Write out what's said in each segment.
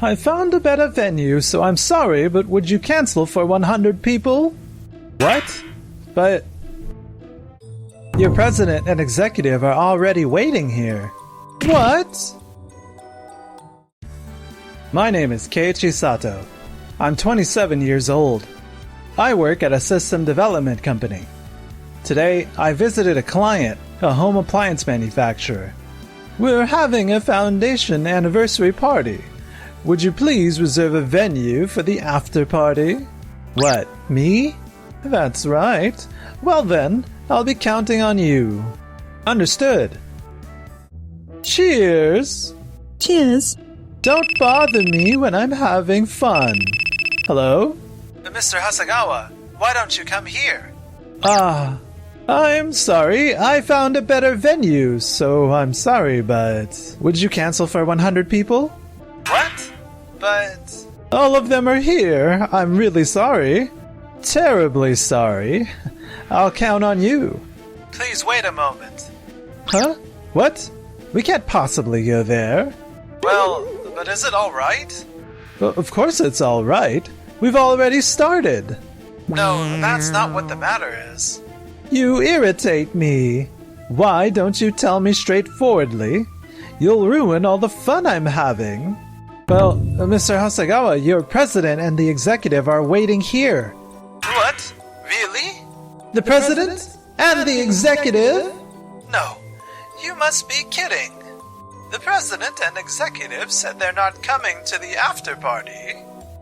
I found a better venue, so I'm sorry, but would you cancel for 100 people? What? But your president and executive are already waiting here. What? My name is Keiichi Sato. I'm 27 years old. I work at a system development company. Today, I visited a client, a home appliance manufacturer. We're having a foundation anniversary party. Would you please reserve a venue for the after party? What, me? That's right. Well then, I'll be counting on you. Understood. Cheers! Cheers. Don't bother me when I'm having fun. Hello? Mr. Hasegawa, why don't you come here? I'm sorry. I found a better venue, so I'm sorry, but would you cancel for 100 people? What? But all of them are here. I'm really sorry. Terribly sorry. I'll count on you. Please wait a moment. Huh? What? We can't possibly go there. Well, but is it all right? Of course it's all right. We've already started. No, that's not what the matter is. You irritate me. Why don't you tell me straightforwardly? You'll ruin all the fun I'm having. Well, Mr. Hasegawa, your president and the executive are waiting here. What? Really? The president? And the executive? No, you must be kidding. The president and executive said they're not coming to the after party.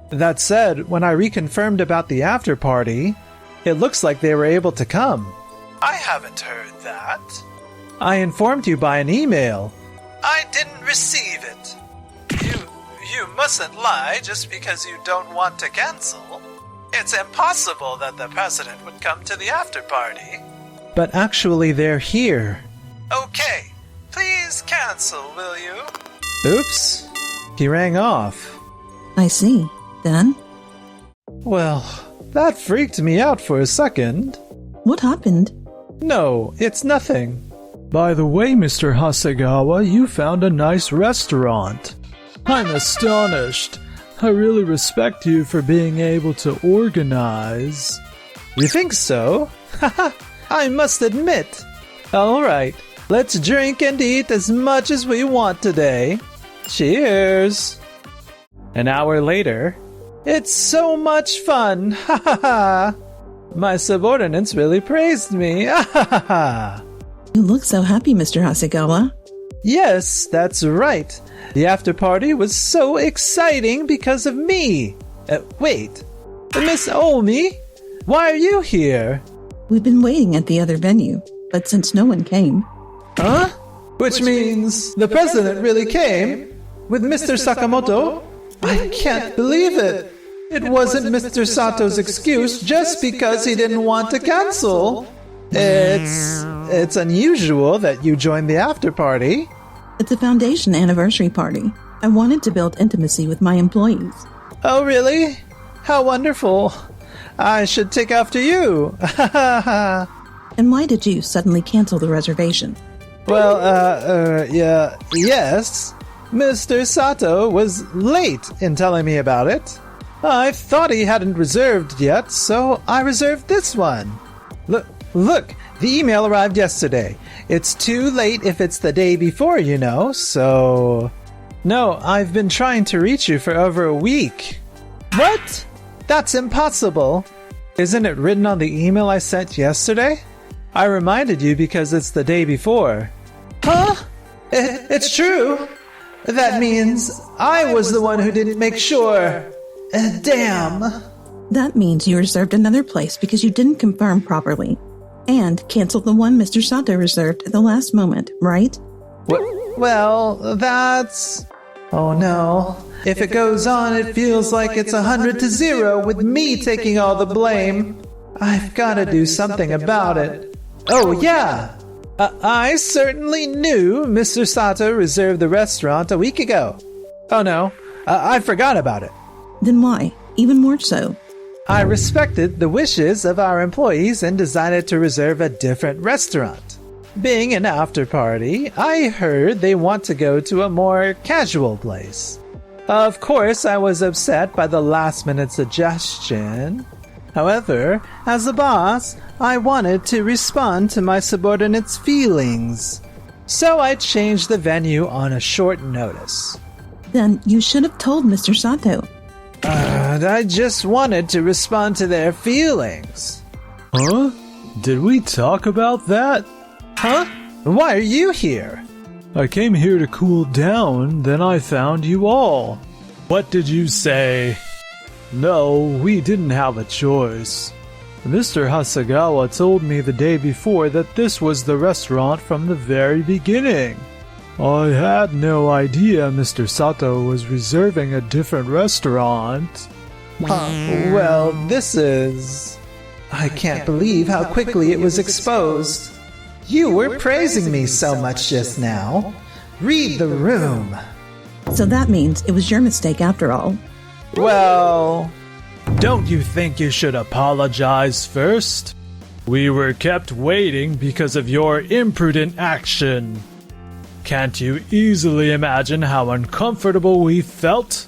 That said, when I reconfirmed about the after party, it looks like they were able to come. I haven't heard that. I informed you by an email. I didn't receive it. You mustn't lie just because you don't want to cancel. It's impossible that the president would come to the after party. But actually they're here. Okay, please cancel, will you? Oops, he rang off. I see. Then? Well, that freaked me out for a second. What happened? No, it's nothing. By the way, Mr. Hasegawa, you found a nice restaurant. I'm astonished. I really respect you for being able to organize. You think so? Haha, I must admit. Alright, let's drink and eat as much as we want today. Cheers! An hour later, it's so much fun! Ha ha ha! My subordinates really praised me! Ha ha ha! You look so happy, Mr. Hasegawa. Yes, that's right. The after party was so exciting because of me. Wait, Miss Omi, why are you here? We've been waiting at the other venue, but since no one came... Huh? Which means the president really came? With Mr. Sakamoto? I can't believe it. It wasn't Mr. Sato's excuse just because he didn't want to cancel. It's unusual that you joined the after party. It's a foundation anniversary party. I wanted to build intimacy with my employees. Oh, really? How wonderful. I should take after you. And why did you suddenly cancel the reservation? Well, yes. Mr. Sato was late in telling me about it. I thought he hadn't reserved yet, so I reserved this one. Look, the email arrived yesterday. It's too late if it's the day before, you know, so... No, I've been trying to reach you for over a week. What? That's impossible. Isn't it written on the email I sent yesterday? I reminded you because it's the day before. Huh? It's true. That means I was the one who didn't make sure. Damn. That means you reserved another place because you didn't confirm properly. And canceled the one Mr. Sato reserved at the last moment, right? Well, that's... Oh no. If it goes on, it feels like it's 100-0 with me taking all the blame. I've got to do something about it. Oh yeah! I certainly knew Mr. Sato reserved the restaurant a week ago. Oh no, I forgot about it. Then why? Even more so. I respected the wishes of our employees and decided to reserve a different restaurant. Being an after party, I heard they want to go to a more casual place. Of course, I was upset by the last-minute suggestion. However, as a boss, I wanted to respond to my subordinates' feelings. So I changed the venue on a short notice. Then you should have told Mr. Sato. I just wanted to respond to their feelings. Huh? Did we talk about that? Huh? Why are you here? I came here to cool down, then I found you all. What did you say? No, we didn't have a choice. Mr. Hasegawa told me the day before that this was the restaurant from the very beginning. I had no idea Mr. Sato was reserving a different restaurant. Well, this is... I can't believe how quickly it was exposed. You were praising me so much just now. Read the room. So that means it was your mistake after all. Well, don't you think you should apologize first? We were kept waiting because of your imprudent action. Can't you easily imagine how uncomfortable we felt?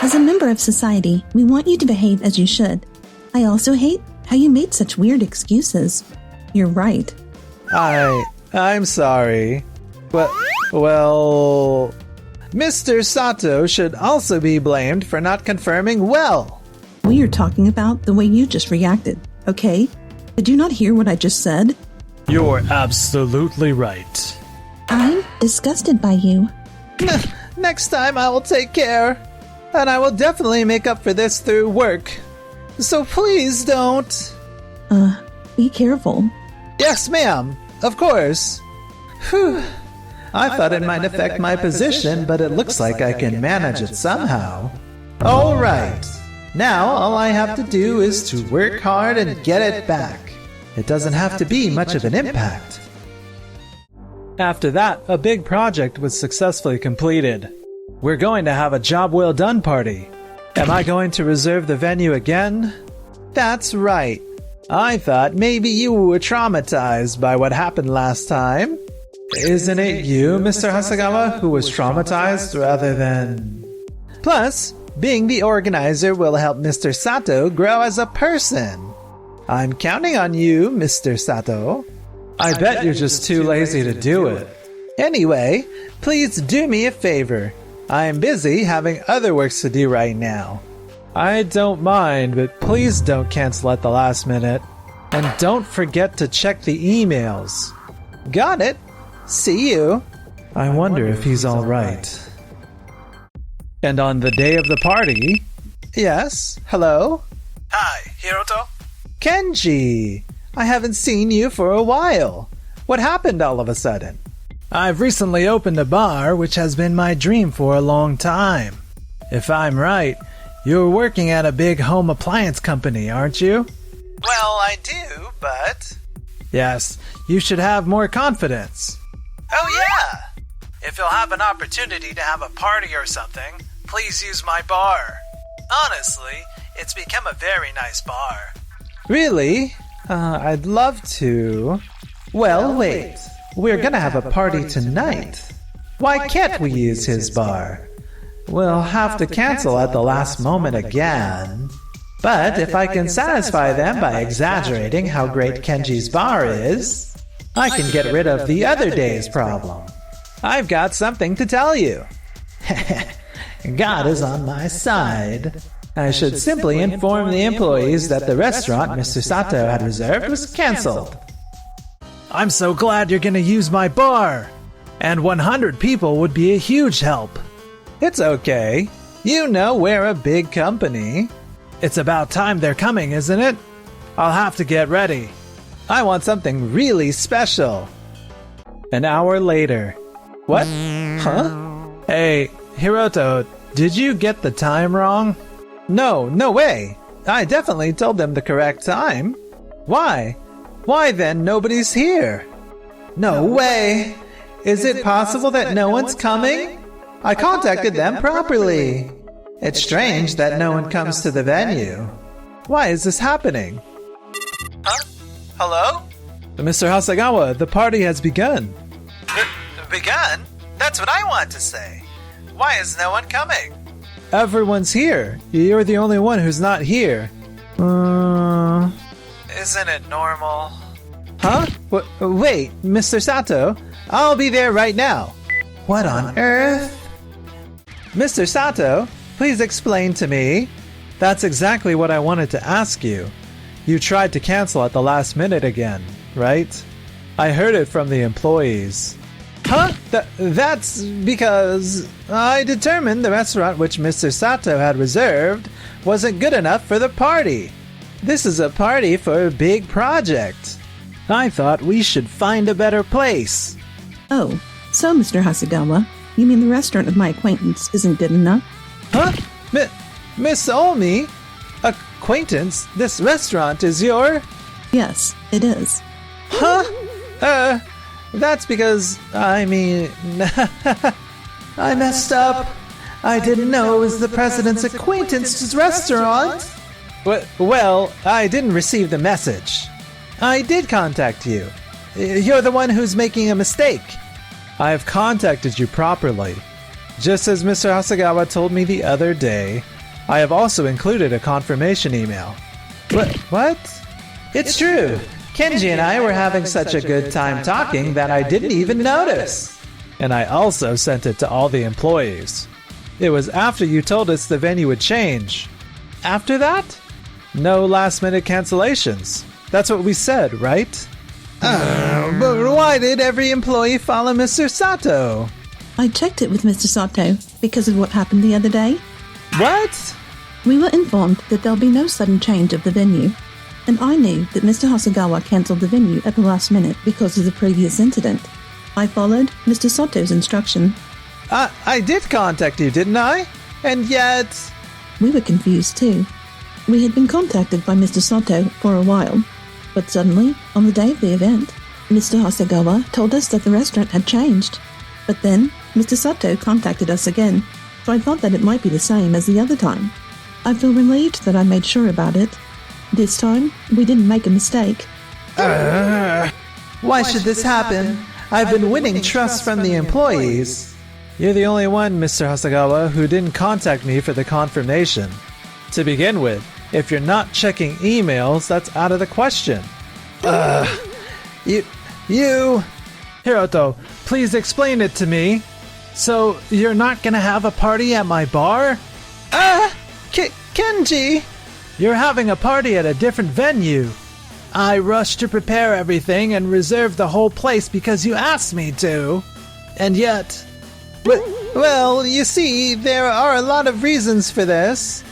As a member of society, we want you to behave as you should. I also hate how you made such weird excuses. You're right. I'm sorry. Well, Mr. Sato should also be blamed for not confirming well. We are talking about the way you just reacted, okay? Did you not hear what I just said? You're absolutely right. I'm disgusted by you. Next time I will take care. And I will definitely make up for this through work. So please don't. Be careful. Yes, ma'am. Of course. Whew. I thought it might affect my position, but it looks like I can manage it somehow. All right. Now all I have to do is to work hard and get it back. It doesn't have to be much of an impact. After that, a big project was successfully completed. We're going to have a job well done party. Am I going to reserve the venue again? That's right. I thought maybe you were traumatized by what happened last time. Isn't it you, Mr. Hasegawa, who was traumatized rather than... Plus, being the organizer will help Mr. Sato grow as a person. I'm counting on you, Mr. Sato. I bet you're just too lazy to do it. Anyway, please do me a favor. I am busy having other works to do right now. I don't mind, but please don't cancel at the last minute. And don't forget to check the emails. Got it. See you. I wonder if he's all right. And on the day of the party... Yes, hello? Hi, Hiroto? Kenji! I haven't seen you for a while. What happened all of a sudden? I've recently opened a bar, which has been my dream for a long time. If I'm right, you're working at a big home appliance company, aren't you? Well, I do, but... Yes, you should have more confidence. Oh yeah! If you'll have an opportunity to have a party or something, please use my bar. Honestly, it's become a very nice bar. Really? I'd love to. Well, wait. We're gonna have a party tonight. Why can't we use his bar? We'll have to cancel at the last moment again. But if I can satisfy them by exaggerating how great Kenji's bar is, I can get rid of the other day's problem. I've got something to tell you. God is on my side. I should simply inform the employees that the restaurant Mr. Sato had reserved was cancelled. I'm so glad you're going to use my bar. And 100 people would be a huge help. It's okay. You know we're a big company. It's about time they're coming, isn't it? I'll have to get ready. I want something really special. An hour later. What? Huh? Hey, Hiroto, did you get the time wrong? No way. I definitely told them the correct time. Why? Why then nobody's here? No way. Is it possible that no one's coming? I contacted them properly. It's strange that no one comes to the venue. Why is this happening? Huh? Hello? Mr. Hasegawa, the party has begun. Begun? That's what I want to say. Why is no one coming? Everyone's here. You're the only one who's not here. Isn't it normal? Huh? Wait, Mr. Sato? I'll be there right now. What on earth? Mr. Sato, please explain to me. That's exactly what I wanted to ask you. You tried to cancel at the last minute again, right? I heard it from the employees. Huh? That's because I determined the restaurant which Mr. Sato had reserved wasn't good enough for the party. This is a party for a big project. I thought we should find a better place. Oh, so Mr. Hasegawa, you mean the restaurant of my acquaintance isn't good enough? Huh? Miss Olmi? Acquaintance? This restaurant is your... Yes, it is. Huh? That's because, I messed up. I didn't know it was the president's acquaintance's restaurant. Well, I didn't receive the message. I did contact you. You're the one who's making a mistake. I have contacted you properly. Just as Mr. Hasegawa told me the other day, I have also included a confirmation email. What? It's true. Kenji and I were having such a good time talking that I didn't even notice. And I also sent it to all the employees. It was after you told us the venue would change. After that? No last-minute cancellations. That's what we said, right? But why did every employee follow Mr. Sato? I checked it with Mr. Sato because of what happened the other day. What? We were informed that there'll be no sudden change of the venue. And I knew that Mr. Hasegawa cancelled the venue at the last minute because of the previous incident. I followed Mr. Sato's instruction. I did contact you, didn't I? And yet... We were confused too. We had been contacted by Mr. Sato for a while, but suddenly, on the day of the event, Mr. Hasegawa told us that the restaurant had changed. But then, Mr. Sato contacted us again, so I thought that it might be the same as the other time. I feel relieved that I made sure about it. This time, we didn't make a mistake. Why should this happen? I've been winning trust from the employees. You're the only one, Mr. Hasegawa, who didn't contact me for the confirmation. To begin with, if you're not checking emails, that's out of the question. You... Hiroto, please explain it to me. So, you're not gonna have a party at my bar? Kenji! You're having a party at a different venue. I rushed to prepare everything and reserved the whole place because you asked me to. And yet... Well, you see, there are a lot of reasons for this.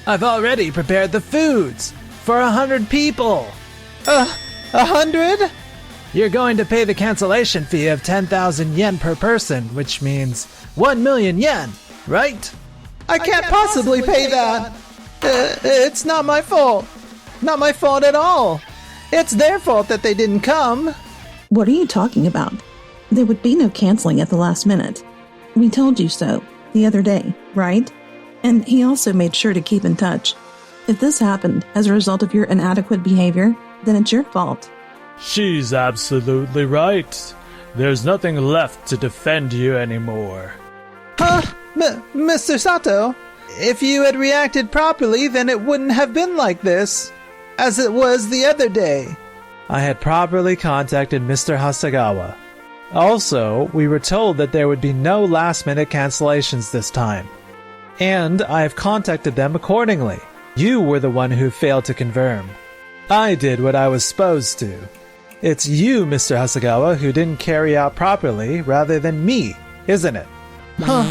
I've already prepared the foods for 100 people. 100? You're going to pay the cancellation fee of 10,000 yen per person, which means 1 million yen, right? I can't possibly pay that. It's not my fault. Not my fault at all. It's their fault that they didn't come. What are you talking about? There would be no canceling at the last minute. We told you so the other day, right? And he also made sure to keep in touch. If this happened as a result of your inadequate behavior, then it's your fault. She's absolutely right. There's nothing left to defend you anymore. Huh? Mr. Sato? If you had reacted properly, then it wouldn't have been like this, as it was the other day. I had properly contacted Mr. Hasegawa. Also, we were told that there would be no last-minute cancellations this time. And I have contacted them accordingly. You were the one who failed to confirm. I did what I was supposed to. It's you, Mr. Hasegawa, who didn't carry out properly rather than me, isn't it? Huh?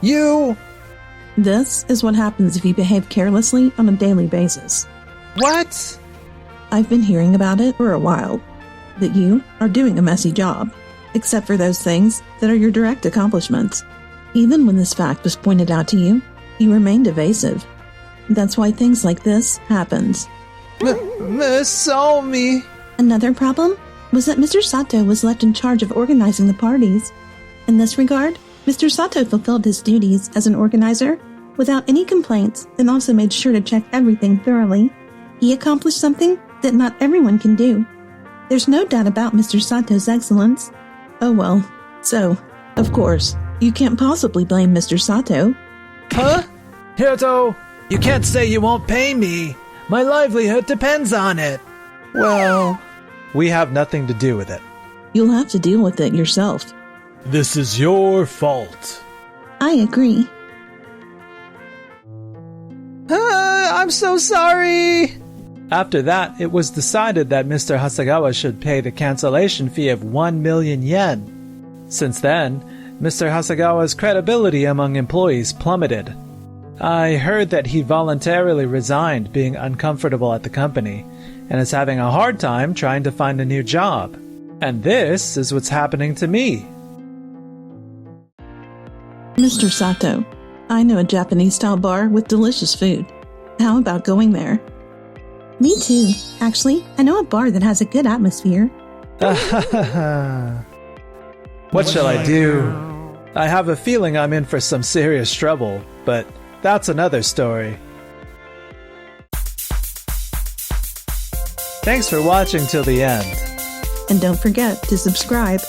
You... This is what happens if you behave carelessly on a daily basis. What? I've been hearing about it for a while. That you are doing a messy job, except for those things that are your direct accomplishments. Even when this fact was pointed out to you, you remained evasive. That's why things like this happens. Miss Omi. Another problem was that Mr. Sato was left in charge of organizing the parties. In this regard, Mr. Sato fulfilled his duties as an organizer without any complaints and also made sure to check everything thoroughly. He accomplished something that not everyone can do. There's no doubt about Mr. Sato's excellence. Oh well, so, of course, you can't possibly blame Mr. Sato. Huh? Hirto! You can't say you won't pay me. My livelihood depends on it. Well, we have nothing to do with it. You'll have to deal with it yourself. This is your fault. I agree. I'm so sorry! After that, it was decided that Mr. Hasegawa should pay the cancellation fee of 1 million yen. Since then, Mr. Hasegawa's credibility among employees plummeted. I heard that he voluntarily resigned, being uncomfortable at the company, and is having a hard time trying to find a new job. And this is what's happening to me. Mr. Sato, I know a Japanese-style bar with delicious food. How about going there? Me too. Actually, I know a bar that has a good atmosphere. What shall I do? I have a feeling I'm in for some serious trouble, but that's another story. Thanks for watching till the end. And don't forget to subscribe.